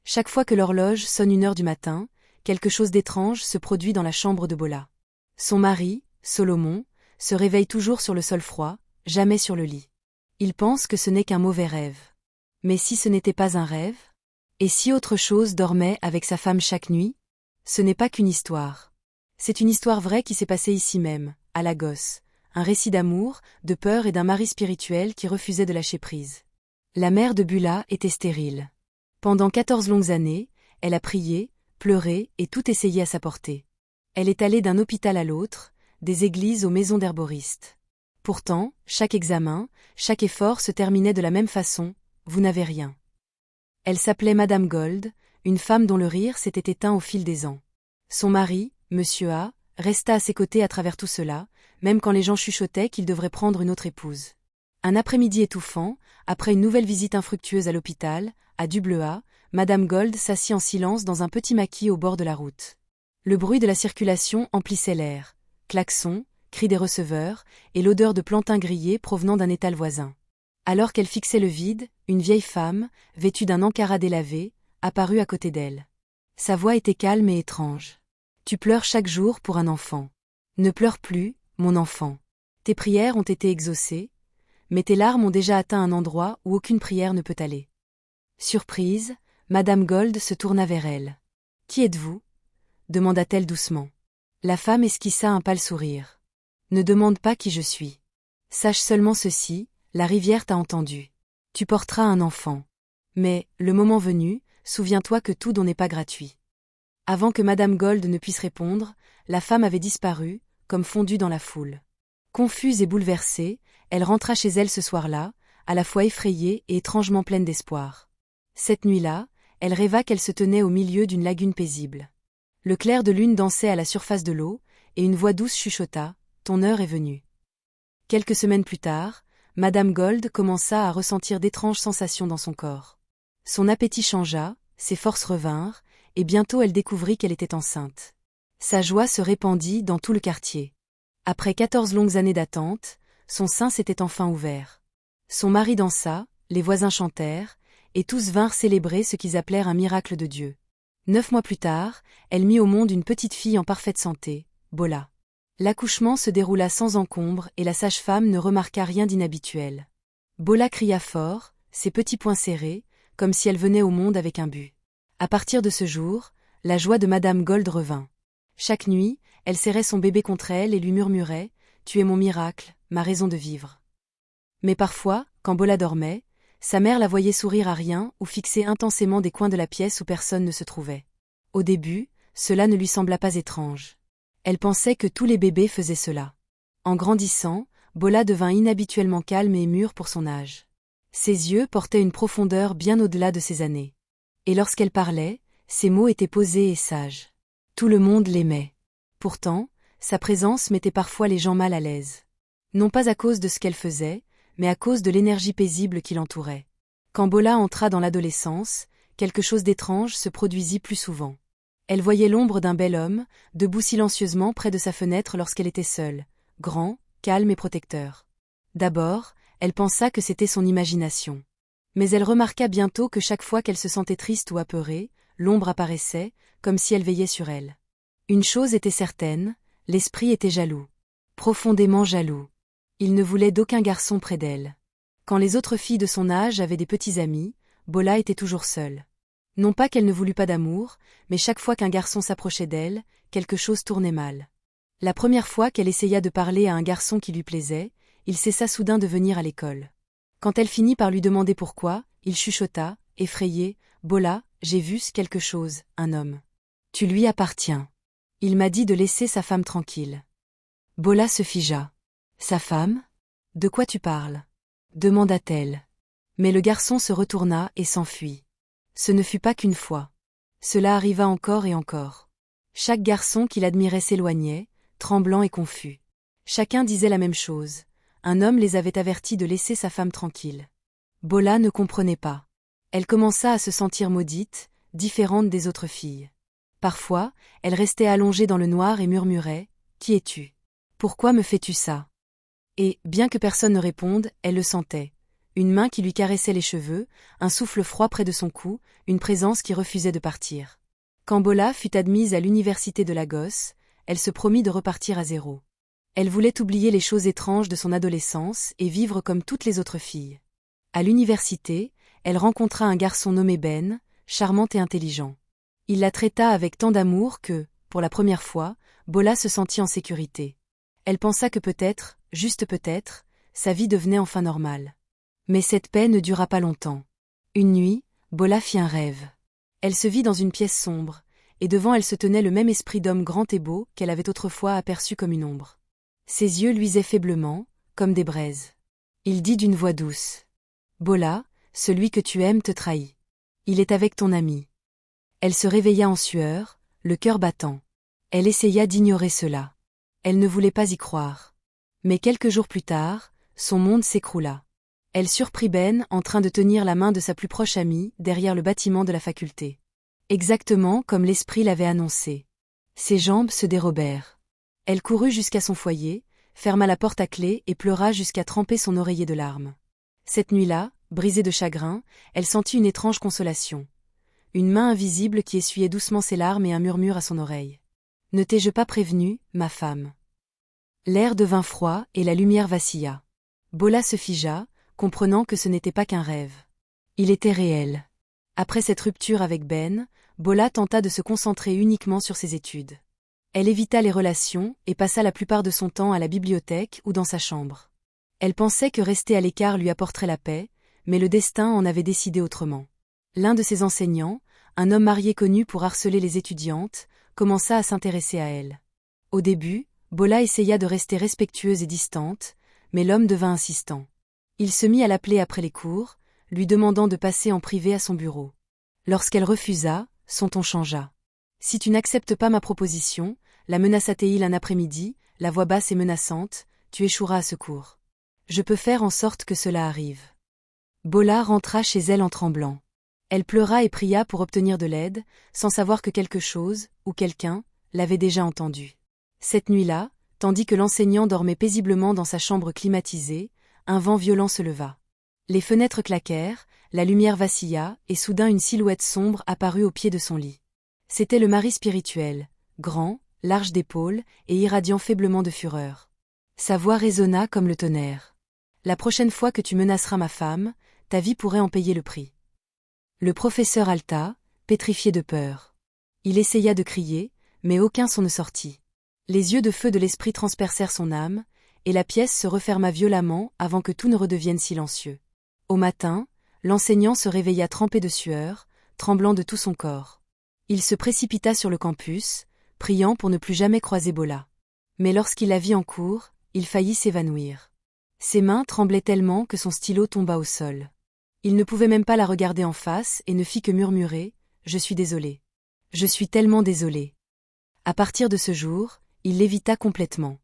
Chaque fois que l'horloge sonne 1 heure du matin, quelque chose d'étrange se produit dans la chambre de Bola. Son mari, Solomon, se réveille toujours sur le sol froid, jamais sur le lit. Il pense que ce n'est qu'un mauvais rêve. Mais si ce n'était pas un rêve? Et si autre chose dormait avec sa femme chaque nuit? Ce n'est pas qu'une histoire. C'est une histoire vraie qui s'est passée ici même, à Lagos, un récit d'amour, de peur et d'un mari spirituel qui refusait de lâcher prise. La mère de Bula était stérile. Pendant 14 longues années, elle a prié, pleuré et tout essayé à sa portée. Elle est allée d'un hôpital à l'autre, des églises aux maisons d'herboristes. Pourtant, chaque examen, chaque effort se terminait de la même façon, vous n'avez rien. Elle s'appelait Madame Gold, une femme dont le rire s'était éteint au fil des ans. Son mari, Monsieur A, resta à ses côtés à travers tout cela, même quand les gens chuchotaient qu'il devrait prendre une autre épouse. Un après-midi étouffant, après une nouvelle visite infructueuse à l'hôpital, à Dublea, Madame Gold s'assit en silence dans un petit maquis au bord de la route. Le bruit de la circulation emplissait l'air, klaxons, cris des receveurs, et l'odeur de plantains grillés provenant d'un étal voisin. Alors qu'elle fixait le vide, une vieille femme, vêtue d'un ankara délavé, apparut à côté d'elle. Sa voix était calme et étrange. « Tu pleures chaque jour pour un enfant. Ne pleure plus, mon enfant. Tes prières ont été exaucées, mais tes larmes ont déjà atteint un endroit où aucune prière ne peut aller. » Surprise, Madame Gold se tourna vers elle. « Qui êtes-vous » demanda-t-elle doucement. La femme esquissa un pâle sourire. « Ne demande pas qui je suis. Sache seulement ceci, la rivière t'a entendu. Tu porteras un enfant. Mais, le moment venu, souviens-toi que tout don n'est pas gratuit. » Avant que Madame Gold ne puisse répondre, la femme avait disparu, comme fondue dans la foule. Confuse et bouleversée, elle rentra chez elle ce soir-là, à la fois effrayée et étrangement pleine d'espoir. Cette nuit-là, elle rêva qu'elle se tenait au milieu d'une lagune paisible. Le clair de lune dansait à la surface de l'eau, et une voix douce chuchota, « Ton heure est venue. » Quelques semaines plus tard, Madame Gold commença à ressentir d'étranges sensations dans son corps. Son appétit changea, ses forces revinrent, et bientôt elle découvrit qu'elle était enceinte. Sa joie se répandit dans tout le quartier. Après 14 longues années d'attente, son sein s'était enfin ouvert. Son mari dansa, les voisins chantèrent, et tous vinrent célébrer ce qu'ils appelèrent un miracle de Dieu. 9 mois plus tard, elle mit au monde une petite fille en parfaite santé, Bola. L'accouchement se déroula sans encombre et la sage-femme ne remarqua rien d'inhabituel. Bola cria fort, ses petits poings serrés, comme si elle venait au monde avec un but. À partir de ce jour, la joie de Madame Gold revint. Chaque nuit, elle serrait son bébé contre elle et lui murmurait « Tu es mon miracle, ma raison de vivre. » Mais parfois, quand Bola dormait, sa mère la voyait sourire à rien ou fixer intensément des coins de la pièce où personne ne se trouvait. Au début, cela ne lui sembla pas étrange. Elle pensait que tous les bébés faisaient cela. En grandissant, Bola devint inhabituellement calme et mûre pour son âge. Ses yeux portaient une profondeur bien au-delà de ses années. Et lorsqu'elle parlait, ses mots étaient posés et sages. Tout le monde l'aimait. Pourtant, sa présence mettait parfois les gens mal à l'aise. Non pas à cause de ce qu'elle faisait, mais à cause de l'énergie paisible qui l'entourait. Quand Bola entra dans l'adolescence, quelque chose d'étrange se produisit plus souvent. Elle voyait l'ombre d'un bel homme, debout silencieusement près de sa fenêtre lorsqu'elle était seule, grand, calme et protecteur. D'abord, elle pensa que c'était son imagination. Mais elle remarqua bientôt que chaque fois qu'elle se sentait triste ou apeurée, l'ombre apparaissait, comme si elle veillait sur elle. Une chose était certaine, l'esprit était jaloux. Profondément jaloux. Il ne voulait d'aucun garçon près d'elle. Quand les autres filles de son âge avaient des petits amis, Bola était toujours seule. Non pas qu'elle ne voulût pas d'amour, mais chaque fois qu'un garçon s'approchait d'elle, quelque chose tournait mal. La première fois qu'elle essaya de parler à un garçon qui lui plaisait, il cessa soudain de venir à l'école. Quand elle finit par lui demander pourquoi, il chuchota, effrayé, « Bola, j'ai vu quelque chose, un homme. Tu lui appartiens. Il m'a dit de laisser sa femme tranquille. » Bola se figea. « Sa femme ? De quoi tu parles ?» demanda-t-elle. Mais le garçon se retourna et s'enfuit. Ce ne fut pas qu'une fois. Cela arriva encore et encore. Chaque garçon qui l'admirait s'éloignait, tremblant et confus. Chacun disait la même chose. Un homme les avait avertis de laisser sa femme tranquille. Bola ne comprenait pas. Elle commença à se sentir maudite, différente des autres filles. Parfois, elle restait allongée dans le noir et murmurait « Qui es-tu ? Pourquoi me fais-tu ça ?» Et, bien que personne ne réponde, elle le sentait. Une main qui lui caressait les cheveux, un souffle froid près de son cou, une présence qui refusait de partir. Quand Bola fut admise à l'université de Lagos, elle se promit de repartir à zéro. Elle voulait oublier les choses étranges de son adolescence et vivre comme toutes les autres filles. À l'université, elle rencontra un garçon nommé Ben, charmant et intelligent. Il la traita avec tant d'amour que, pour la première fois, Bola se sentit en sécurité. Elle pensa que peut-être, juste peut-être, sa vie devenait enfin normale. Mais cette paix ne dura pas longtemps. Une nuit, Bola fit un rêve. Elle se vit dans une pièce sombre, et devant elle se tenait le même esprit d'homme grand et beau qu'elle avait autrefois aperçu comme une ombre. Ses yeux luisaient faiblement, comme des braises. Il dit d'une voix douce. « Bola, celui que tu aimes te trahit. Il est avec ton ami. » Elle se réveilla en sueur, le cœur battant. Elle essaya d'ignorer cela. Elle ne voulait pas y croire. Mais quelques jours plus tard, son monde s'écroula. Elle surprit Ben en train de tenir la main de sa plus proche amie derrière le bâtiment de la faculté. Exactement comme l'esprit l'avait annoncé. Ses jambes se dérobèrent. Elle courut jusqu'à son foyer, ferma la porte à clé et pleura jusqu'à tremper son oreiller de larmes. Cette nuit-là, brisée de chagrin, elle sentit une étrange consolation. Une main invisible qui essuyait doucement ses larmes et un murmure à son oreille. « Ne t'ai-je pas prévenue, ma femme ?» L'air devint froid et la lumière vacilla. Bola se figea, comprenant que ce n'était pas qu'un rêve. Il était réel. Après cette rupture avec Ben, Bola tenta de se concentrer uniquement sur ses études. Elle évita les relations et passa la plupart de son temps à la bibliothèque ou dans sa chambre. Elle pensait que rester à l'écart lui apporterait la paix, mais le destin en avait décidé autrement. L'un de ses enseignants, un homme marié connu pour harceler les étudiantes, commença à s'intéresser à elle. Au début, Bola essaya de rester respectueuse et distante, mais l'homme devint insistant. Il se mit à l'appeler après les cours, lui demandant de passer en privé à son bureau. Lorsqu'elle refusa, son ton changea. « Si tu n'acceptes pas ma proposition, la menaça-t-il un après-midi, la voix basse et menaçante, tu échoueras à ce cours. Je peux faire en sorte que cela arrive. » Bola rentra chez elle en tremblant. Elle pleura et pria pour obtenir de l'aide, sans savoir que quelque chose, ou quelqu'un, l'avait déjà entendue. Cette nuit-là, tandis que l'enseignant dormait paisiblement dans sa chambre climatisée, un vent violent se leva. Les fenêtres claquèrent, la lumière vacilla, et soudain une silhouette sombre apparut au pied de son lit. C'était le mari spirituel, grand, large d'épaules et irradiant faiblement de fureur. Sa voix résonna comme le tonnerre. « La prochaine fois que tu menaceras ma femme, ta vie pourrait en payer le prix. » Le professeur halta, pétrifié de peur. Il essaya de crier, mais aucun son ne sortit. Les yeux de feu de l'esprit transpercèrent son âme, et la pièce se referma violemment avant que tout ne redevienne silencieux. Au matin, l'enseignant se réveilla trempé de sueur, tremblant de tout son corps. Il se précipita sur le campus, priant pour ne plus jamais croiser Bola. Mais lorsqu'il la vit en cours, il faillit s'évanouir. Ses mains tremblaient tellement que son stylo tomba au sol. Il ne pouvait même pas la regarder en face et ne fit que murmurer « Je suis désolé. Je suis tellement désolé. » À partir de ce jour, il l'évita complètement.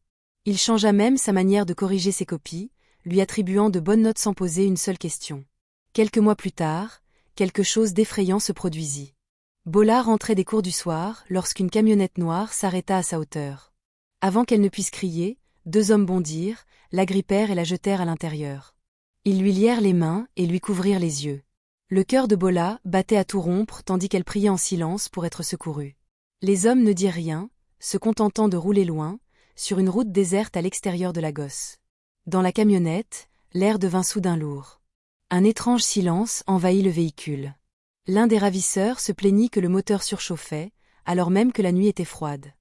Il changea même sa manière de corriger ses copies, lui attribuant de bonnes notes sans poser une seule question. Quelques mois plus tard, quelque chose d'effrayant se produisit. Bola rentrait des cours du soir lorsqu'une camionnette noire s'arrêta à sa hauteur. Avant qu'elle ne puisse crier, deux hommes bondirent, l'agrippèrent et la jetèrent à l'intérieur. Ils lui lièrent les mains et lui couvrirent les yeux. Le cœur de Bola battait à tout rompre tandis qu'elle priait en silence pour être secourue. Les hommes ne dirent rien, se contentant de rouler loin, sur une route déserte à l'extérieur de Lagos. Dans la camionnette, l'air devint soudain lourd. Un étrange silence envahit le véhicule. L'un des ravisseurs se plaignit que le moteur surchauffait, alors même que la nuit était froide.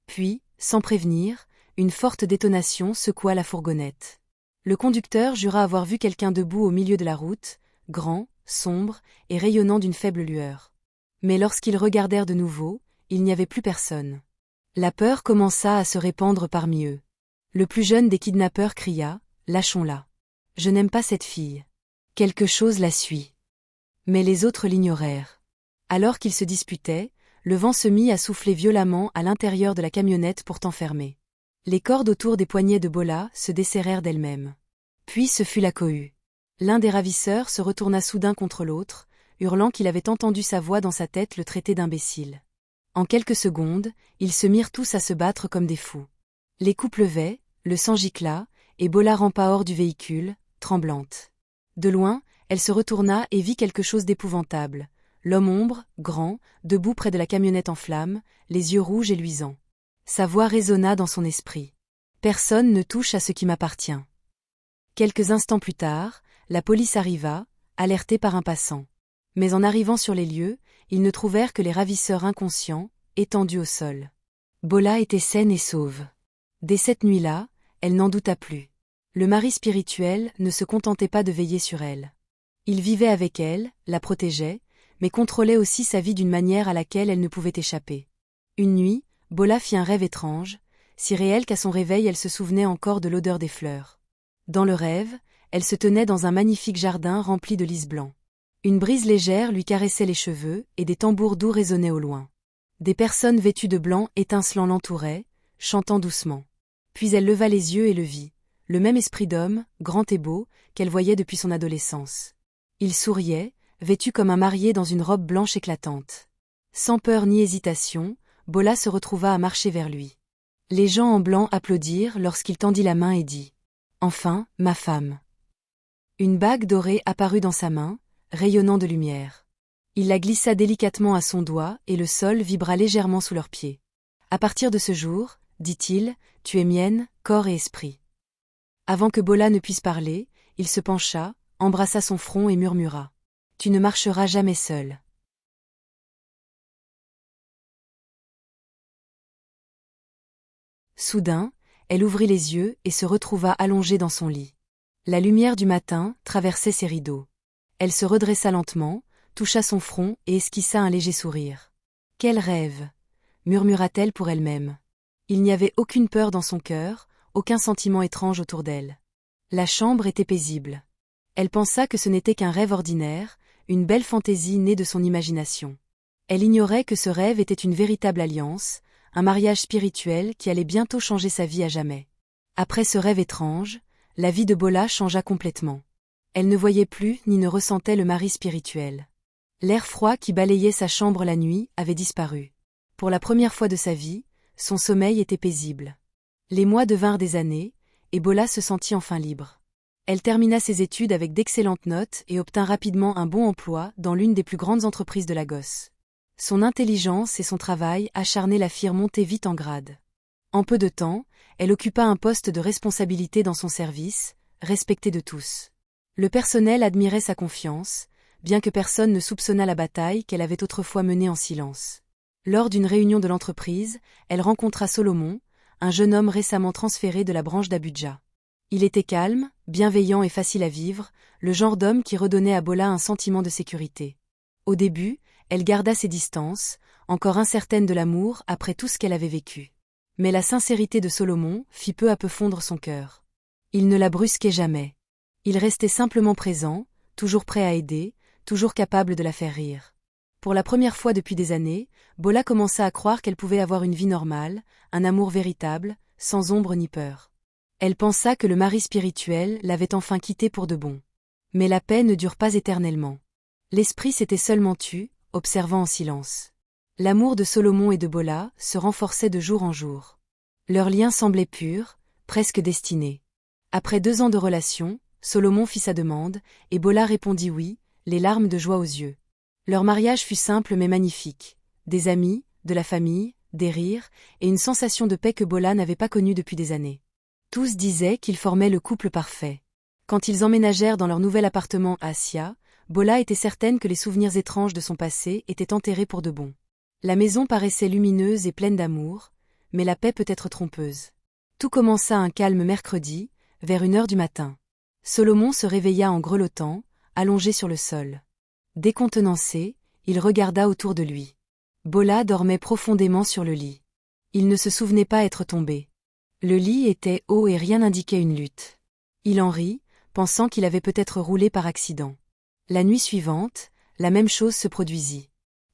Puis, sans prévenir, une forte détonation secoua la fourgonnette. Le conducteur jura avoir vu quelqu'un debout au milieu de la route, grand, sombre et rayonnant d'une faible lueur. Mais lorsqu'ils regardèrent de nouveau, il n'y avait plus personne. La peur commença à se répandre parmi eux. Le plus jeune des kidnappeurs cria « Lâchons-la. Je n'aime pas cette fille. Quelque chose la suit. » Mais les autres l'ignorèrent. Alors qu'ils se disputaient, le vent se mit à souffler violemment à l'intérieur de la camionnette pourtant fermée. Les cordes autour des poignets de Bola se desserrèrent d'elles-mêmes. Puis ce fut la cohue. L'un des ravisseurs se retourna soudain contre l'autre, hurlant qu'il avait entendu sa voix dans sa tête le traiter d'imbécile. En quelques secondes, ils se mirent tous à se battre comme des fous. Les coups pleuvaient, le sang gicla, et Bola rampa hors du véhicule, tremblante. De loin, elle se retourna et vit quelque chose d'épouvantable. L'homme-ombre, grand, debout près de la camionnette en flammes, les yeux rouges et luisants. Sa voix résonna dans son esprit. « Personne ne touche à ce qui m'appartient. » Quelques instants plus tard, la police arriva, alertée par un passant. Mais en arrivant sur les lieux, ils ne trouvèrent que les ravisseurs inconscients, étendus au sol. Bola était saine et sauve. Dès cette nuit-là, elle n'en douta plus. Le mari spirituel ne se contentait pas de veiller sur elle. Il vivait avec elle, la protégeait, mais contrôlait aussi sa vie d'une manière à laquelle elle ne pouvait échapper. Une nuit, Bola fit un rêve étrange, si réel qu'à son réveil elle se souvenait encore de l'odeur des fleurs. Dans le rêve, elle se tenait dans un magnifique jardin rempli de lys blancs. Une brise légère lui caressait les cheveux et des tambours doux résonnaient au loin. Des personnes vêtues de blanc étincelant l'entouraient, chantant doucement. Puis elle leva les yeux et le vit, le même esprit d'homme, grand et beau, qu'elle voyait depuis son adolescence. Il souriait, vêtu comme un marié dans une robe blanche éclatante. Sans peur ni hésitation, Bola se retrouva à marcher vers lui. Les gens en blanc applaudirent lorsqu'il tendit la main et dit « Enfin, ma femme !» Une bague dorée apparut dans sa main, rayonnant de lumière. Il la glissa délicatement à son doigt et le sol vibra légèrement sous leurs pieds. « À partir de ce jour, dit-il, tu es mienne, corps et esprit. » Avant que Bola ne puisse parler, il se pencha, embrassa son front et murmura « Tu ne marcheras jamais seule. » Soudain, elle ouvrit les yeux et se retrouva allongée dans son lit. La lumière du matin traversait ses rideaux. Elle se redressa lentement, toucha son front et esquissa un léger sourire. « Quel rêve !» murmura-t-elle pour elle-même. Il n'y avait aucune peur dans son cœur, aucun sentiment étrange autour d'elle. La chambre était paisible. Elle pensa que ce n'était qu'un rêve ordinaire, une belle fantaisie née de son imagination. Elle ignorait que ce rêve était une véritable alliance, un mariage spirituel qui allait bientôt changer sa vie à jamais. Après ce rêve étrange, la vie de Bola changea complètement. Elle ne voyait plus ni ne ressentait le mari spirituel. L'air froid qui balayait sa chambre la nuit avait disparu. Pour la première fois de sa vie, son sommeil était paisible. Les mois devinrent des années, et Bola se sentit enfin libre. Elle termina ses études avec d'excellentes notes et obtint rapidement un bon emploi dans l'une des plus grandes entreprises de Lagos. Son intelligence et son travail acharné la firent monter vite en grade. En peu de temps, elle occupa un poste de responsabilité dans son service, respecté de tous. Le personnel admirait sa confiance, bien que personne ne soupçonnât la bataille qu'elle avait autrefois menée en silence. Lors d'une réunion de l'entreprise, elle rencontra Solomon, un jeune homme récemment transféré de la branche d'Abuja. Il était calme, bienveillant et facile à vivre, le genre d'homme qui redonnait à Bola un sentiment de sécurité. Au début, elle garda ses distances, encore incertaine de l'amour après tout ce qu'elle avait vécu. Mais la sincérité de Solomon fit peu à peu fondre son cœur. Il ne la brusquait jamais. Il restait simplement présent, toujours prêt à aider, toujours capable de la faire rire. Pour la première fois depuis des années, Bola commença à croire qu'elle pouvait avoir une vie normale, un amour véritable, sans ombre ni peur. Elle pensa que le mari spirituel l'avait enfin quittée pour de bon. Mais la paix ne dure pas éternellement. L'esprit s'était seulement tu, observant en silence. L'amour de Solomon et de Bola se renforçait de jour en jour. Leur lien semblait pur, presque destiné. Après 2 ans de relation, Solomon fit sa demande, et Bola répondit oui, les larmes de joie aux yeux. Leur mariage fut simple mais magnifique. Des amis, de la famille, des rires, et une sensation de paix que Bola n'avait pas connue depuis des années. Tous disaient qu'ils formaient le couple parfait. Quand ils emménagèrent dans leur nouvel appartement à Assia, Bola était certaine que les souvenirs étranges de son passé étaient enterrés pour de bon. La maison paraissait lumineuse et pleine d'amour, mais la paix peut être trompeuse. Tout commença un calme mercredi, vers 1 heure du matin. Solomon se réveilla en grelottant, allongé sur le sol. Décontenancé, il regarda autour de lui. Bola dormait profondément sur le lit. Il ne se souvenait pas être tombé. Le lit était haut et rien n'indiquait une lutte. Il en rit, pensant qu'il avait peut-être roulé par accident. La nuit suivante, la même chose se produisit.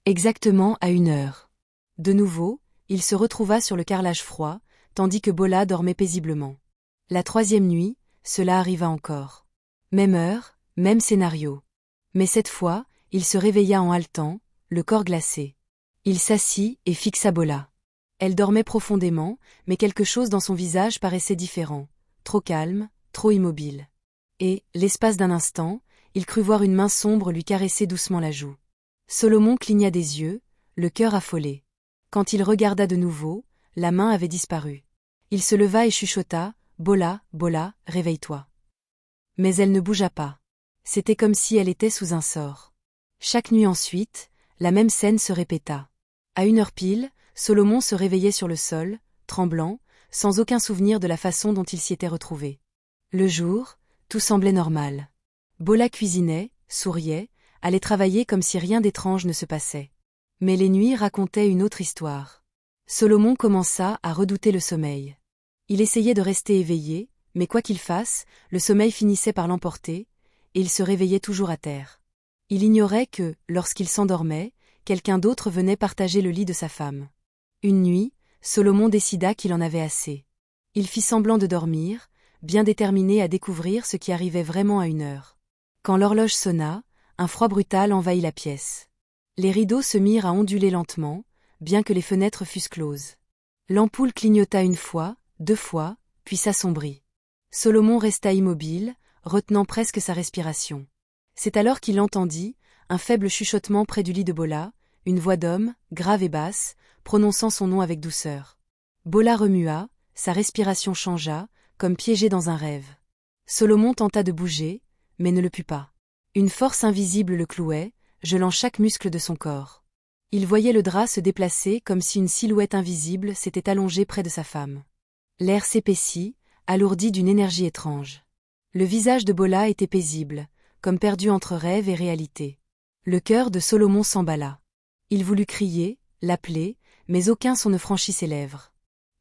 Exactement à 1 heure. De nouveau, il se retrouva sur le carrelage froid, tandis que Bola dormait paisiblement. La 3e nuit, cela arriva encore. Même heure, même scénario. Mais cette fois, il se réveilla en haletant, le corps glacé. Il s'assit et fixa Bola. Elle dormait profondément, mais quelque chose dans son visage paraissait différent, trop calme, trop immobile. Et, l'espace d'un instant, il crut voir une main sombre lui caresser doucement la joue. Solomon cligna des yeux, le cœur affolé. Quand il regarda de nouveau, la main avait disparu. Il se leva et chuchota, « Bola, Bola, réveille-toi » Mais elle ne bougea pas. C'était comme si elle était sous un sort. Chaque nuit ensuite, la même scène se répéta. À 1 heure pile, Solomon se réveillait sur le sol, tremblant, sans aucun souvenir de la façon dont il s'y était retrouvé. Le jour, tout semblait normal. Bola cuisinait, souriait, allait travailler comme si rien d'étrange ne se passait. Mais les nuits racontaient une autre histoire. Solomon commença à redouter le sommeil. Il essayait de rester éveillé, mais quoi qu'il fasse, le sommeil finissait par l'emporter, et il se réveillait toujours à terre. Il ignorait que, lorsqu'il s'endormait, quelqu'un d'autre venait partager le lit de sa femme. Une nuit, Solomon décida qu'il en avait assez. Il fit semblant de dormir, bien déterminé à découvrir ce qui arrivait vraiment à 1 heure. Quand l'horloge sonna, un froid brutal envahit la pièce. Les rideaux se mirent à onduler lentement, bien que les fenêtres fussent closes. L'ampoule clignota 1 fois, 2 fois, puis s'assombrit. Solomon resta immobile, retenant presque sa respiration. C'est alors qu'il entendit un faible chuchotement près du lit de Bola, une voix d'homme, grave et basse, prononçant son nom avec douceur. Bola remua, sa respiration changea, comme piégé dans un rêve. Solomon tenta de bouger, mais ne le put pas. Une force invisible le clouait, gelant chaque muscle de son corps. Il voyait le drap se déplacer comme si une silhouette invisible s'était allongée près de sa femme. L'air s'épaissit, alourdi d'une énergie étrange. Le visage de Bola était paisible, comme perdu entre rêve et réalité. Le cœur de Solomon s'emballa. Il voulut crier, l'appeler, mais aucun son ne franchit ses lèvres.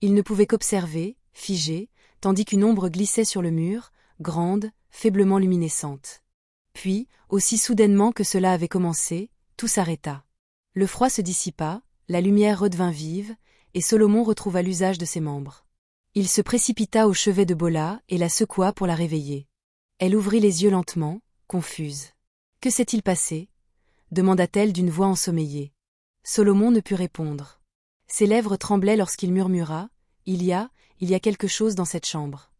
Il ne pouvait qu'observer, figé, tandis qu'une ombre glissait sur le mur, grande, faiblement luminescente. Puis, aussi soudainement que cela avait commencé, tout s'arrêta. Le froid se dissipa, la lumière redevint vive, et Solomon retrouva l'usage de ses membres. Il se précipita au chevet de Bola et la secoua pour la réveiller. Elle ouvrit les yeux lentement, confuse. « Que s'est-il passé » demanda-t-elle d'une voix ensommeillée. Solomon ne put répondre. Ses lèvres tremblaient lorsqu'il murmura « Il y a quelque chose dans cette chambre. »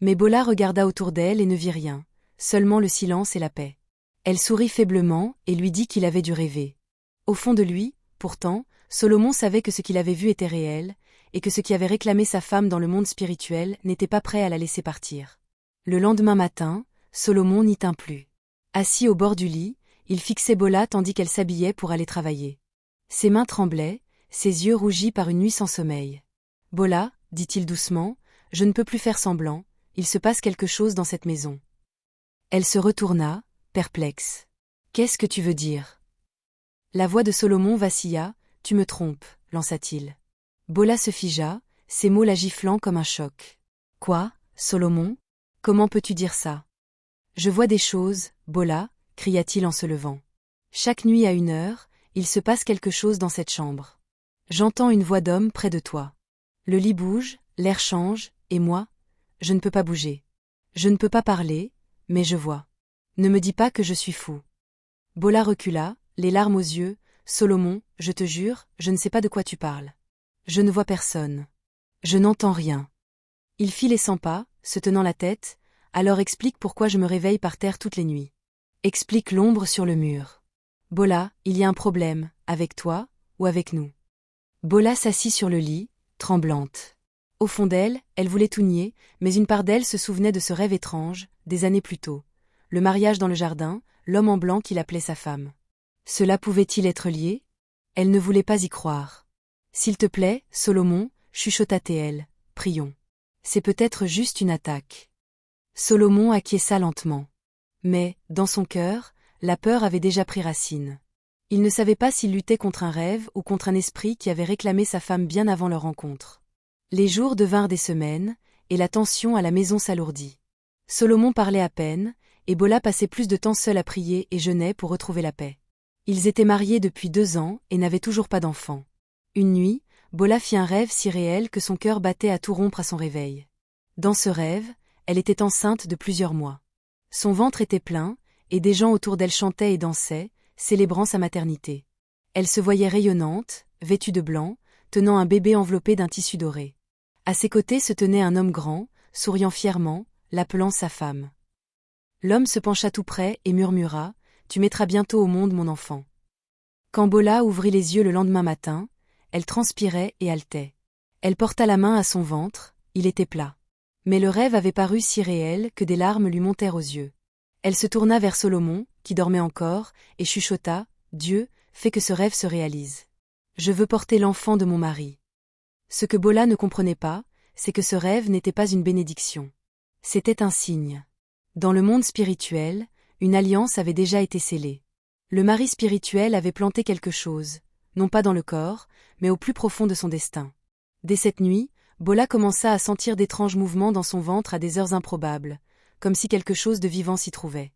Mais Bola regarda autour d'elle et ne vit rien, seulement le silence et la paix. Elle sourit faiblement et lui dit qu'il avait dû rêver. Au fond de lui, pourtant, Solomon savait que ce qu'il avait vu était réel, et que ce qui avait réclamé sa femme dans le monde spirituel n'était pas prêt à la laisser partir. Le lendemain matin, Solomon n'y tint plus. Assis au bord du lit, il fixait Bola tandis qu'elle s'habillait pour aller travailler. Ses mains tremblaient, ses yeux rougis par une nuit sans sommeil. « Bola, dit-il doucement, je ne peux plus faire semblant, il se passe quelque chose dans cette maison. » Elle se retourna, perplexe. « Qu'est-ce que tu veux dire ?» La voix de Solomon vacilla, « Tu me trompes, lança-t-il. » Bola se figea, ses mots la giflant comme un choc. « Quoi, Solomon ? Comment peux-tu dire ça ? » « Je vois des choses, Bola, » cria-t-il en se levant. « Chaque nuit à 1 heure, il se passe quelque chose dans cette chambre. J'entends une voix d'homme près de toi. Le lit bouge, l'air change, et moi, je ne peux pas bouger. Je ne peux pas parler, mais je vois. Ne me dis pas que je suis fou. » Bola recula, les larmes aux yeux. « Solomon, je te jure, je ne sais pas de quoi tu parles. Je ne vois personne. Je n'entends rien. » Il fit les 100 pas, se tenant la tête. « Alors explique pourquoi je me réveille par terre toutes les nuits. Explique l'ombre sur le mur. Bola, il y a un problème, avec toi, ou avec nous. » Bola s'assit sur le lit, tremblante. Au fond d'elle, elle voulait tout nier, mais une part d'elle se souvenait de ce rêve étrange, des années plus tôt. Le mariage dans le jardin, l'homme en blanc qui l'appelait sa femme. Cela pouvait-il être lié ? Elle ne voulait pas y croire. « S'il te plaît, Solomon, chuchota-t-elle, prions. C'est peut-être juste une attaque. » Solomon acquiesça lentement. Mais, dans son cœur, la peur avait déjà pris racine. Il ne savait pas s'il luttait contre un rêve ou contre un esprit qui avait réclamé sa femme bien avant leur rencontre. Les jours devinrent des semaines, et la tension à la maison s'alourdit. Solomon parlait à peine, et Bola passait plus de temps seul à prier et jeûnait pour retrouver la paix. Ils étaient mariés depuis 2 ans et n'avaient toujours pas d'enfant. Une nuit, Bola fit un rêve si réel que son cœur battait à tout rompre à son réveil. Dans ce rêve, elle était enceinte de plusieurs mois. Son ventre était plein, et des gens autour d'elle chantaient et dansaient, célébrant sa maternité. Elle se voyait rayonnante, vêtue de blanc, tenant un bébé enveloppé d'un tissu doré. À ses côtés se tenait un homme grand, souriant fièrement, l'appelant sa femme. L'homme se pencha tout près et murmura, « Tu mettras bientôt au monde mon enfant. » Quand Bola ouvrit les yeux le lendemain matin, elle transpirait et haletait. Elle porta la main à son ventre, il était plat. Mais le rêve avait paru si réel que des larmes lui montèrent aux yeux. Elle se tourna vers Solomon, qui dormait encore, et chuchota, « Dieu, fais que ce rêve se réalise. Je veux porter l'enfant de mon mari. » Ce que Bola ne comprenait pas, c'est que ce rêve n'était pas une bénédiction. C'était un signe. Dans le monde spirituel, une alliance avait déjà été scellée. Le mari spirituel avait planté quelque chose, non pas dans le corps, mais au plus profond de son destin. Dès cette nuit, Bola commença à sentir d'étranges mouvements dans son ventre à des heures improbables, comme si quelque chose de vivant s'y trouvait.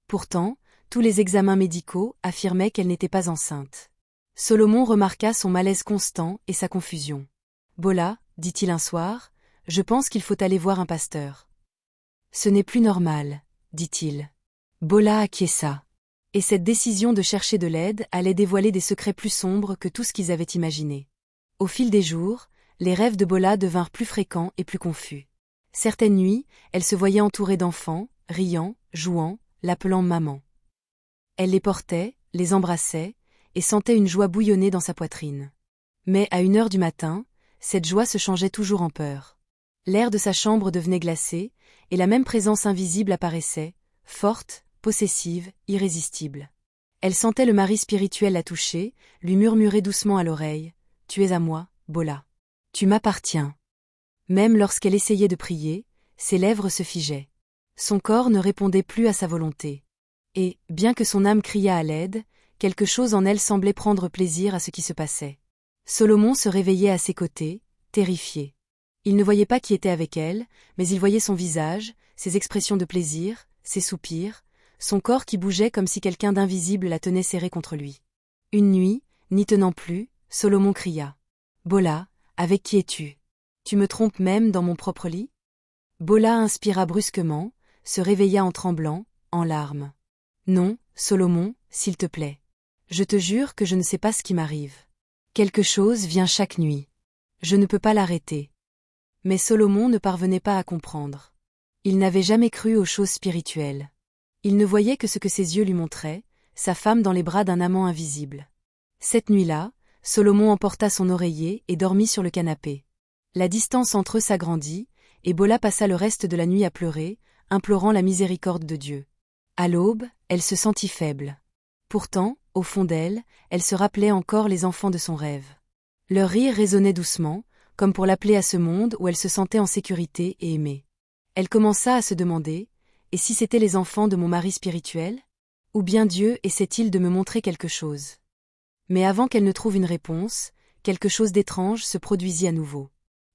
Pourtant, tous les examens médicaux affirmaient qu'elle n'était pas enceinte. Solomon remarqua son malaise constant et sa confusion. « Bola, dit-il un soir, je pense qu'il faut aller voir un pasteur. »« Ce n'est plus normal, dit-il. » Bola acquiesça. Et cette décision de chercher de l'aide allait dévoiler des secrets plus sombres que tout ce qu'ils avaient imaginé. Au fil des jours, les rêves de Bola devinrent plus fréquents et plus confus. Certaines nuits, elle se voyait entourée d'enfants, riant, jouant, l'appelant maman. Elle les portait, les embrassait, et sentait une joie bouillonner dans sa poitrine. Mais à 1 heure du matin, cette joie se changeait toujours en peur. L'air de sa chambre devenait glacé, et la même présence invisible apparaissait, forte, possessive, irrésistible. Elle sentait le mari spirituel la toucher, lui murmurer doucement à l'oreille, « Tu es à moi, Bola. Tu m'appartiens. » Même lorsqu'elle essayait de prier, ses lèvres se figeaient. Son corps ne répondait plus à sa volonté. Et, bien que son âme criât à l'aide, quelque chose en elle semblait prendre plaisir à ce qui se passait. Solomon se réveillait à ses côtés, terrifié. Il ne voyait pas qui était avec elle, mais il voyait son visage, ses expressions de plaisir, ses soupirs, son corps qui bougeait comme si quelqu'un d'invisible la tenait serrée contre lui. Une nuit, n'y tenant plus, Solomon cria. « Bola, avec qui es-tu? Tu me trompes même dans mon propre lit ?» Bola inspira brusquement, se réveilla en tremblant, en larmes. « Non, Solomon, s'il te plaît. Je te jure que je ne sais pas ce qui m'arrive. Quelque chose vient chaque nuit. Je ne peux pas l'arrêter. » Mais Solomon ne parvenait pas à comprendre. Il n'avait jamais cru aux choses spirituelles. Il ne voyait que ce que ses yeux lui montraient, sa femme dans les bras d'un amant invisible. Cette nuit-là, Solomon emporta son oreiller et dormit sur le canapé. La distance entre eux s'agrandit, et Bola passa le reste de la nuit à pleurer, implorant la miséricorde de Dieu. À l'aube, elle se sentit faible. Pourtant, au fond d'elle, elle se rappelait encore les enfants de son rêve. Leur rire résonnait doucement, comme pour l'appeler à ce monde où elle se sentait en sécurité et aimée. Elle commença à se demander, et si c'étaient les enfants de mon mari spirituel? Ou bien Dieu essaie-t-il de me montrer quelque chose? Mais avant qu'elle ne trouve une réponse, quelque chose d'étrange se produisit à nouveau.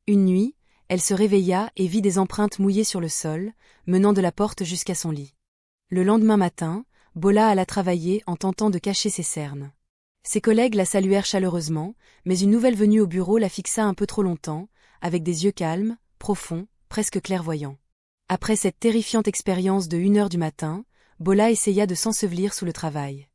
Une nuit, elle se réveilla et vit des empreintes mouillées sur le sol, menant de la porte jusqu'à son lit. Le lendemain matin, Bola alla travailler en tentant de cacher ses cernes. Ses collègues la saluèrent chaleureusement, mais une nouvelle venue au bureau la fixa un peu trop longtemps, avec des yeux calmes, profonds, presque clairvoyants. Après cette terrifiante expérience de 1 heure du matin, Bola essaya de s'ensevelir sous le travail.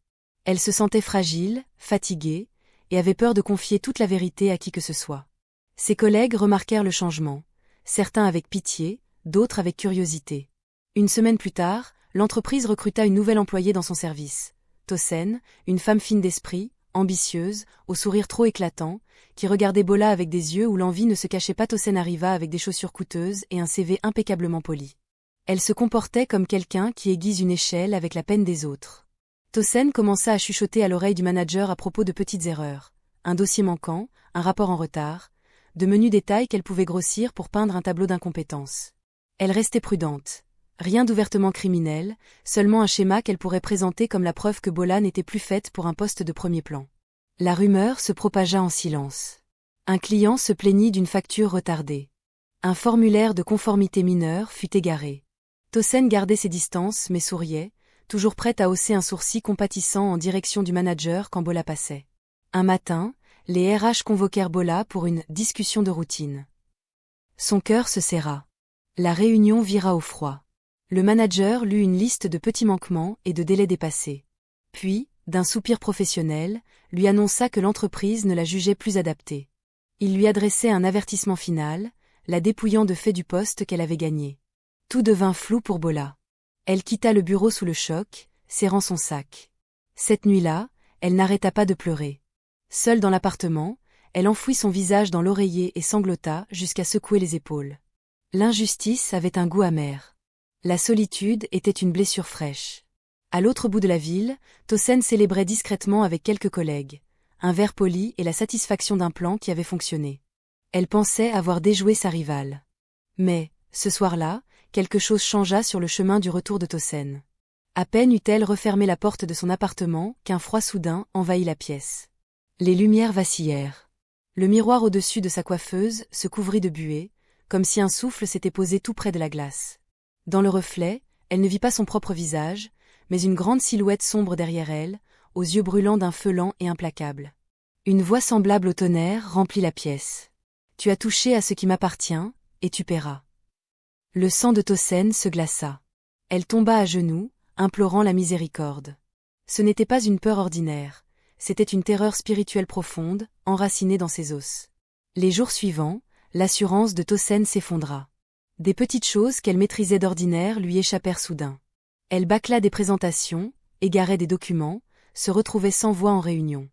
Elle se sentait fragile, fatiguée, et avait peur de confier toute la vérité à qui que ce soit. Ses collègues remarquèrent le changement, certains avec pitié, d'autres avec curiosité. Une semaine plus tard, l'entreprise recruta une nouvelle employée dans son service. Tosen, une femme fine d'esprit, ambitieuse, au sourire trop éclatant, qui regardait Bola avec des yeux où l'envie ne se cachait pas. Tosen arriva avec des chaussures coûteuses et un CV impeccablement poli. Elle se comportait comme quelqu'un qui aiguise une échelle avec la peine des autres. Tosen commença à chuchoter à l'oreille du manager à propos de petites erreurs, un dossier manquant, un rapport en retard, de menus détails qu'elle pouvait grossir pour peindre un tableau d'incompétence. Elle restait prudente. Rien d'ouvertement criminel, seulement un schéma qu'elle pourrait présenter comme la preuve que Bola n'était plus faite pour un poste de premier plan. La rumeur se propagea en silence. Un client se plaignit d'une facture retardée. Un formulaire de conformité mineur fut égaré. Tosen gardait ses distances mais souriait, toujours prête à hausser un sourcil compatissant en direction du manager quand Bola passait. Un matin, les RH convoquèrent Bola pour une discussion de routine. Son cœur se serra. La réunion vira au froid. Le manager lut une liste de petits manquements et de délais dépassés. Puis, d'un soupir professionnel, lui annonça que l'entreprise ne la jugeait plus adaptée. Il lui adressait un avertissement final, la dépouillant de fait du poste qu'elle avait gagné. Tout devint flou pour Bola. Elle quitta le bureau sous le choc, serrant son sac. Cette nuit-là, elle n'arrêta pas de pleurer. Seule dans l'appartement, elle enfouit son visage dans l'oreiller et sanglota jusqu'à secouer les épaules. L'injustice avait un goût amer. La solitude était une blessure fraîche. À l'autre bout de la ville, Tosen célébrait discrètement avec quelques collègues, un verre poli et la satisfaction d'un plan qui avait fonctionné. Elle pensait avoir déjoué sa rivale. Mais, ce soir-là, quelque chose changea sur le chemin du retour de Tosen. À peine eut-elle refermé la porte de son appartement qu'un froid soudain envahit la pièce. Les lumières vacillèrent. Le miroir au-dessus de sa coiffeuse se couvrit de buée, comme si un souffle s'était posé tout près de la glace. Dans le reflet, elle ne vit pas son propre visage, mais une grande silhouette sombre derrière elle, aux yeux brûlants d'un feu lent et implacable. Une voix semblable au tonnerre remplit la pièce. « Tu as touché à ce qui m'appartient, et tu paieras. » Le sang de Tosen se glaça. Elle tomba à genoux, implorant la miséricorde. Ce n'était pas une peur ordinaire, c'était une terreur spirituelle profonde, enracinée dans ses os. Les jours suivants, l'assurance de Tosen s'effondra. Des petites choses qu'elle maîtrisait d'ordinaire lui échappèrent soudain. Elle bâcla des présentations, égarait des documents, se retrouvait sans voix en réunion.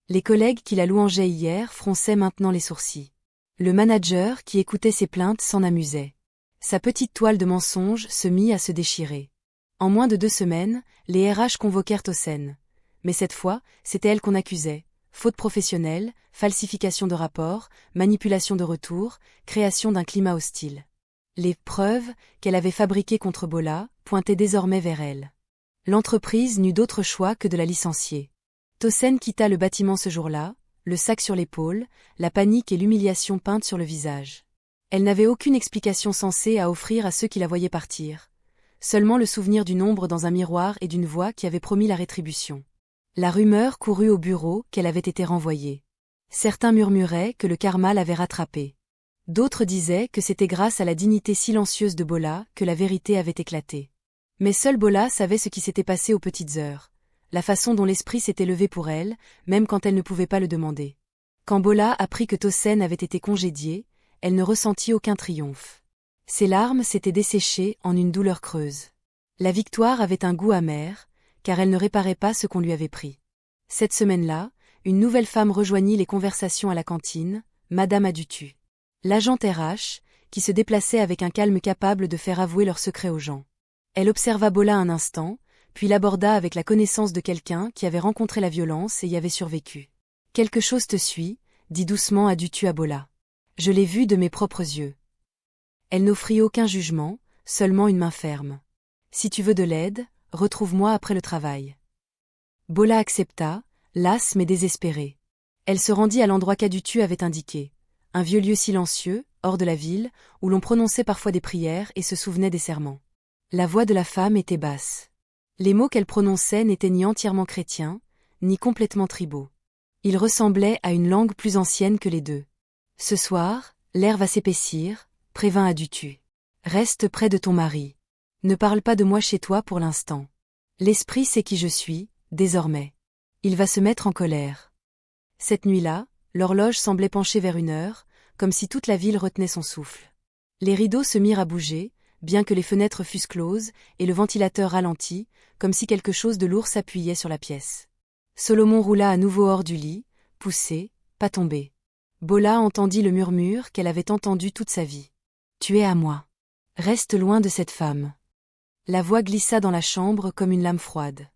Les collègues qui la louangeaient hier fronçaient maintenant les sourcils. Le manager qui écoutait ses plaintes s'en amusait. Sa petite toile de mensonges se mit à se déchirer. En moins de 2 semaines, les RH convoquèrent Tosen. Mais cette fois, c'était elle qu'on accusait. Faute professionnelle, falsification de rapports, manipulation de retour, création d'un climat hostile. Les preuves qu'elle avait fabriquées contre Bola pointaient désormais vers elle. L'entreprise n'eut d'autre choix que de la licencier. Tosen quitta le bâtiment ce jour-là, le sac sur l'épaule, la panique et l'humiliation peintes sur le visage. Elle n'avait aucune explication sensée à offrir à ceux qui la voyaient partir. Seulement le souvenir d'une ombre dans un miroir et d'une voix qui avait promis la rétribution. La rumeur courut au bureau qu'elle avait été renvoyée. Certains murmuraient que le karma l'avait rattrapée. D'autres disaient que c'était grâce à la dignité silencieuse de Bola que la vérité avait éclaté. Mais seule Bola savait ce qui s'était passé aux petites heures, la façon dont l'esprit s'était levé pour elle, même quand elle ne pouvait pas le demander. Quand Bola apprit que Tosen avait été congédiée, elle ne ressentit aucun triomphe. Ses larmes s'étaient desséchées en une douleur creuse. La victoire avait un goût amer, car elle ne réparait pas ce qu'on lui avait pris. Cette semaine-là, une nouvelle femme rejoignit les conversations à la cantine, Madame Adutu. L'agente RH, qui se déplaçait avec un calme capable de faire avouer leurs secrets aux gens. Elle observa Bola un instant, puis l'aborda avec la connaissance de quelqu'un qui avait rencontré la violence et y avait survécu. « Quelque chose te suit », dit doucement Adutu à Bola. « Je l'ai vu de mes propres yeux. » Elle n'offrit aucun jugement, seulement une main ferme. « Si tu veux de l'aide, retrouve-moi après le travail. » Bola accepta, lasse mais désespérée. Elle se rendit à l'endroit qu'Adutu avait indiqué. Un vieux lieu silencieux, hors de la ville, où l'on prononçait parfois des prières et se souvenait des serments. La voix de la femme était basse. Les mots qu'elle prononçait n'étaient ni entièrement chrétiens, ni complètement tribaux. Ils ressemblaient à une langue plus ancienne que les deux. « Ce soir, l'air va s'épaissir », prévint Adutu. « Reste près de ton mari. Ne parle pas de moi chez toi pour l'instant. L'esprit sait qui je suis, désormais. Il va se mettre en colère. » Cette nuit-là, l'horloge semblait pencher vers 1 heure, comme si toute la ville retenait son souffle. Les rideaux se mirent à bouger, bien que les fenêtres fussent closes, et le ventilateur ralentit, comme si quelque chose de lourd s'appuyait sur la pièce. Solomon roula à nouveau hors du lit, poussé, pas tombé. Bola entendit le murmure qu'elle avait entendu toute sa vie. « Tu es à moi. Reste loin de cette femme. » La voix glissa dans la chambre comme une lame froide.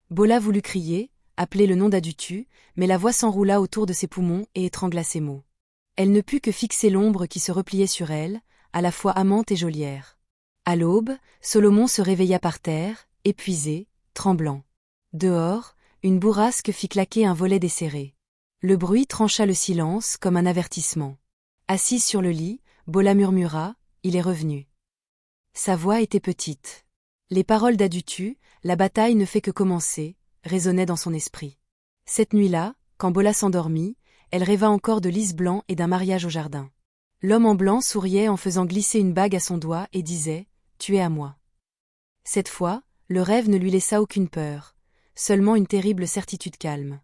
Bola voulut crier, appeler le nom d'Adutu, mais la voix s'enroula autour de ses poumons et étrangla ses mots. Elle ne put que fixer l'ombre qui se repliait sur elle, à la fois amante et geôlière. À l'aube, Solomon se réveilla par terre, épuisé, tremblant. Dehors, une bourrasque fit claquer un volet desserré. Le bruit trancha le silence comme un avertissement. Assise sur le lit, Bola murmura, « Il est revenu. » Sa voix était petite. Les paroles d'Adutu, « La bataille ne fait que commencer », résonnaient dans son esprit. Cette nuit-là, quand Bola s'endormit, elle rêva encore de lys blanc et d'un mariage au jardin. L'homme en blanc souriait en faisant glisser une bague à son doigt et disait « Tu es à moi ». Cette fois, le rêve ne lui laissa aucune peur, seulement une terrible certitude calme.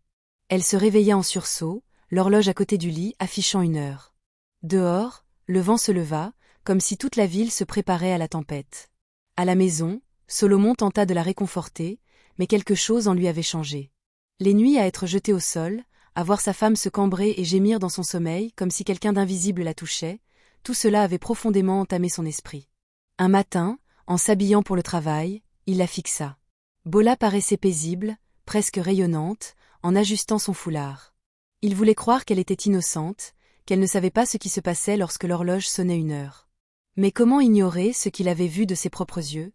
Elle se réveilla en sursaut, l'horloge à côté du lit affichant 1 heure. Dehors, le vent se leva, comme si toute la ville se préparait à la tempête. À la maison, Solomon tenta de la réconforter, mais quelque chose en lui avait changé. Les nuits à être jetée au sol, à voir sa femme se cambrer et gémir dans son sommeil comme si quelqu'un d'invisible la touchait, tout cela avait profondément entamé son esprit. Un matin, en s'habillant pour le travail, il la fixa. Bola paraissait paisible, presque rayonnante, en ajustant son foulard. Il voulait croire qu'elle était innocente, qu'elle ne savait pas ce qui se passait lorsque l'horloge sonnait 1 heure. Mais comment ignorer ce qu'il avait vu de ses propres yeux?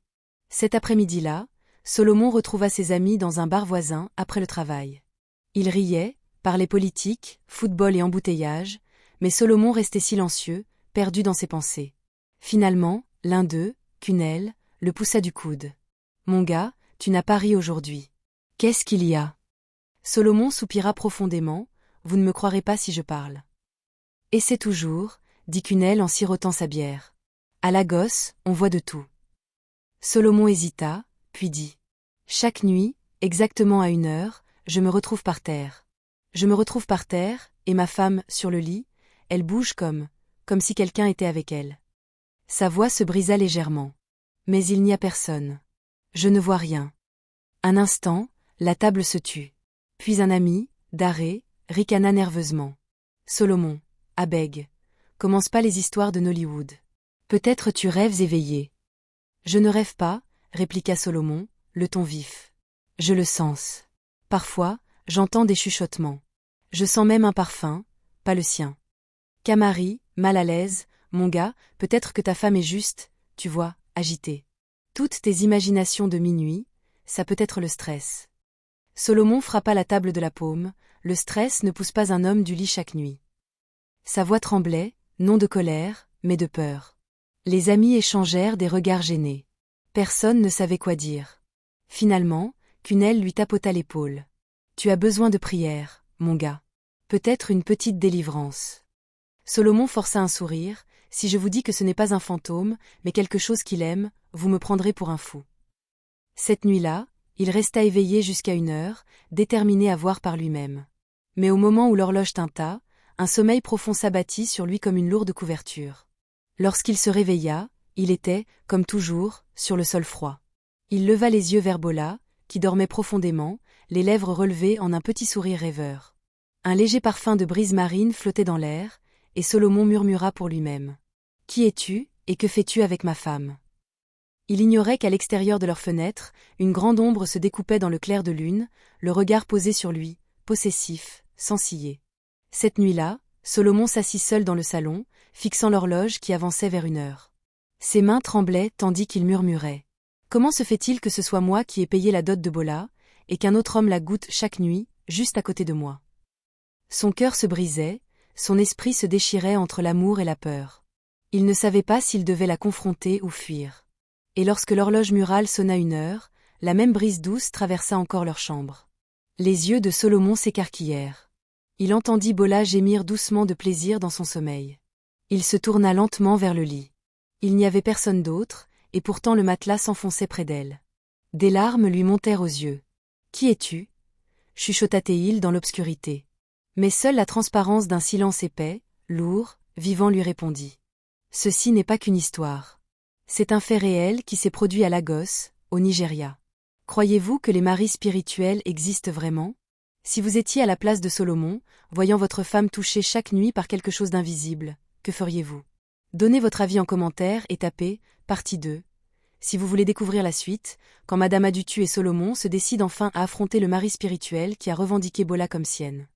Cet après-midi-là, Solomon retrouva ses amis dans un bar voisin après le travail. Ils riaient, parlaient politique, football et embouteillage, mais Solomon restait silencieux, perdu dans ses pensées. Finalement, l'un d'eux, Cunel, le poussa du coude. « Mon gars, tu n'as pas ri aujourd'hui. Qu'est-ce qu'il y a ?» Solomon soupira profondément. « Vous ne me croirez pas si je parle. »« Et c'est toujours, » dit Cunel en sirotant sa bière. « À Lagos, on voit de tout. » Solomon hésita, puis dit. « Chaque nuit, exactement à 1 heure, je me retrouve par terre. Je me retrouve par terre, et ma femme, sur le lit, elle bouge comme si quelqu'un était avec elle. » Sa voix se brisa légèrement. « Mais il n'y a personne. Je ne vois rien. » Un instant, la table se tut. Puis un ami, Daré, ricana nerveusement. « Solomon, abeg, commence pas les histoires de Nollywood. Peut-être tu rêves éveillé. »« Je ne rêve pas, » répliqua Solomon, le ton vif. « Je le sens. Parfois, j'entends des chuchotements. Je sens même un parfum, pas le sien. »« Camari, mal à l'aise, mon gars, peut-être que ta femme est juste, tu vois, agitée. Toutes tes imaginations de minuit, ça peut être le stress. » Solomon frappa la table de la paume. Le stress ne pousse pas un homme du lit chaque nuit. Sa voix tremblait, non de colère, mais de peur. Les amis échangèrent des regards gênés. Personne ne savait quoi dire. Finalement, Cunel lui tapota l'épaule. « Tu as besoin de prière, mon gars. Peut-être une petite délivrance. » Solomon força un sourire. « Si je vous dis que ce n'est pas un fantôme, mais quelque chose qu'il aime, vous me prendrez pour un fou. » Cette nuit-là, il resta éveillé jusqu'à 1 heure, déterminé à voir par lui-même. Mais au moment où l'horloge tinta, un sommeil profond s'abattit sur lui comme une lourde couverture. Lorsqu'il se réveilla, il était, comme toujours, sur le sol froid. Il leva les yeux vers Bola, qui dormait profondément, les lèvres relevées en un petit sourire rêveur. Un léger parfum de brise marine flottait dans l'air, et Solomon murmura pour lui-même. « Qui es-tu, et que fais-tu avec ma femme ?» Il ignorait qu'à l'extérieur de leur fenêtre, une grande ombre se découpait dans le clair de lune, le regard posé sur lui, possessif, sans ciller. Cette nuit-là, Solomon s'assit seul dans le salon, fixant l'horloge qui avançait vers 1 heure. Ses mains tremblaient tandis qu'il murmurait. « Comment se fait-il que ce soit moi qui ai payé la dot de Bola, et qu'un autre homme la goûte chaque nuit, juste à côté de moi ?» Son cœur se brisait, son esprit se déchirait entre l'amour et la peur. Il ne savait pas s'il devait la confronter ou fuir. Et lorsque l'horloge murale sonna 1 heure, la même brise douce traversa encore leur chambre. Les yeux de Solomon s'écarquillèrent. Il entendit Bola gémir doucement de plaisir dans son sommeil. Il se tourna lentement vers le lit. Il n'y avait personne d'autre, et pourtant le matelas s'enfonçait près d'elle. Des larmes lui montèrent aux yeux. « Qui es-tu » chuchota-t-il dans l'obscurité. Mais seule la transparence d'un silence épais, lourd, vivant lui répondit. « Ceci n'est pas qu'une histoire. C'est un fait réel qui s'est produit à Lagos, au Nigeria. Croyez-vous que les maris spirituels existent vraiment? Si vous étiez à la place de Solomon, voyant votre femme touchée chaque nuit par quelque chose d'invisible, que feriez-vous? Donnez votre avis en commentaire et tapez « Partie 2 ». Si vous voulez découvrir la suite, quand Madame Adutu et Solomon se décident enfin à affronter le mari spirituel qui a revendiqué Bola comme sienne.